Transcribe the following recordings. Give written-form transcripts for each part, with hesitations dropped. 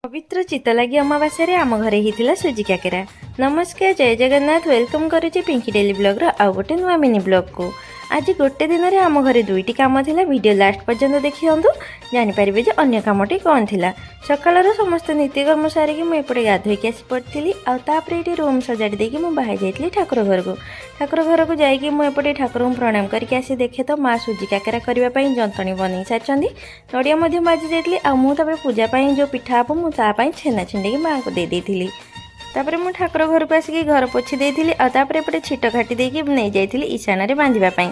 पवित्र चित्तलागी अमावास्या आम घरे ही सुजी काकेरा। नमस्कार, जय जगन्नाथ। वेलकम करुचे पिंकी डेली ब्लॉग आउ गोटे नुआ मिनी ब्लॉग को। आज गोटे दिन में आम घरे दुईटी काम थिला। वीडियो लास्ट पर्यंत देखि जानीपारे जे अन्य कामटी कौन थिला। सकाळर समस्त नीतिकर्म सारिकी मुझे गाधोईकी आसी पड़ी आउे रूम सजाड़ी देकी मुझे बाहर जाइली ठाकुर घर को जाइए मुझे ठाकुर को प्रणाम करके आसी देखे तो माँ सुजी काकेरा करने जंतणी बन सारी नड़िया बाजी जाइली। आउे पूजापाई जो पिठा हम मुझे छेना छिंडी माँ को दे देती। तापर मु ठाकुर घर को आसिक घर पोछि देइथिली। तापर एपटे छिट घाटी देकी नहीं जाइथिली ईशान रे बांधिबा पई।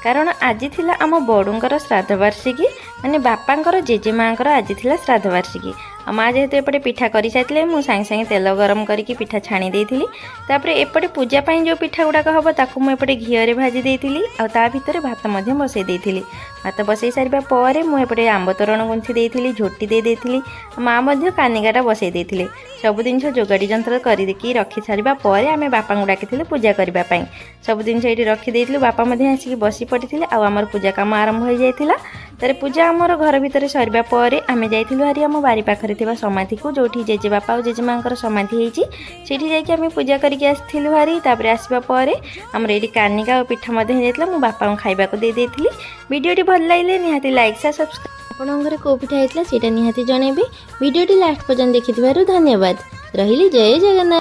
कारण आज थिला आम बड़ूंकर श्राद्ध वार्षिकी, माने बापांकर जेजेमांकर आज थिला श्राद्ध वार्षिकी। माँ जेहेतु एपटे पिठा कर सारी मुझे सांगे सांगे तेल गरम करके पिठा छाणी देइथिली। तापर एपटे पूजा पाई जो पिठा गुड़ाक हम ताकू मुझे घीअरे भाजी देइथिली। आ ता भितर भात मध्य बसई देइथिली। भात बसई सारिबा परे मुझे आंब तोरण गुंथि देइथिली, झोटी दे देइथिली। माँ मध्य कानिगाटा बसई देइथिले। सब जिन जोगाड़ी जंत्र करके रखी सारिबा परे आमे बापा को डाकिथिले पूजा करबा पई। सब जिन एठी रखी देइथिलु। बापा मध्य आसिक बसी पड़िथिले। आ हमर पूजा काम आरंभ हो जाइथिला। तारे पूजा आमर घर भितर सरिबा परे आमे जाइथिलु हारी आम बारी पाखरे थिबा समाधि को, जोठी जेजे बापा और जेजे मांकर समाधि हेची सेठी जाइके आमे पूजा करके आसिथिलु हारी। तापर आसीबा परे हमर एठी कानिका और पिठा मध्य हे जाइतला। मु बापा को खाइबा को दे देइथिली। वीडियोटी भल लागिले निहाती लाइक से सब्सक्राइब आपन घरे को पिठा हेतला सेटा निहाती जणेबे। वीडियोटी लास्ट पर्यंत देखिथिबारु धन्यवाद। रहिली। जय जगन्नाथ।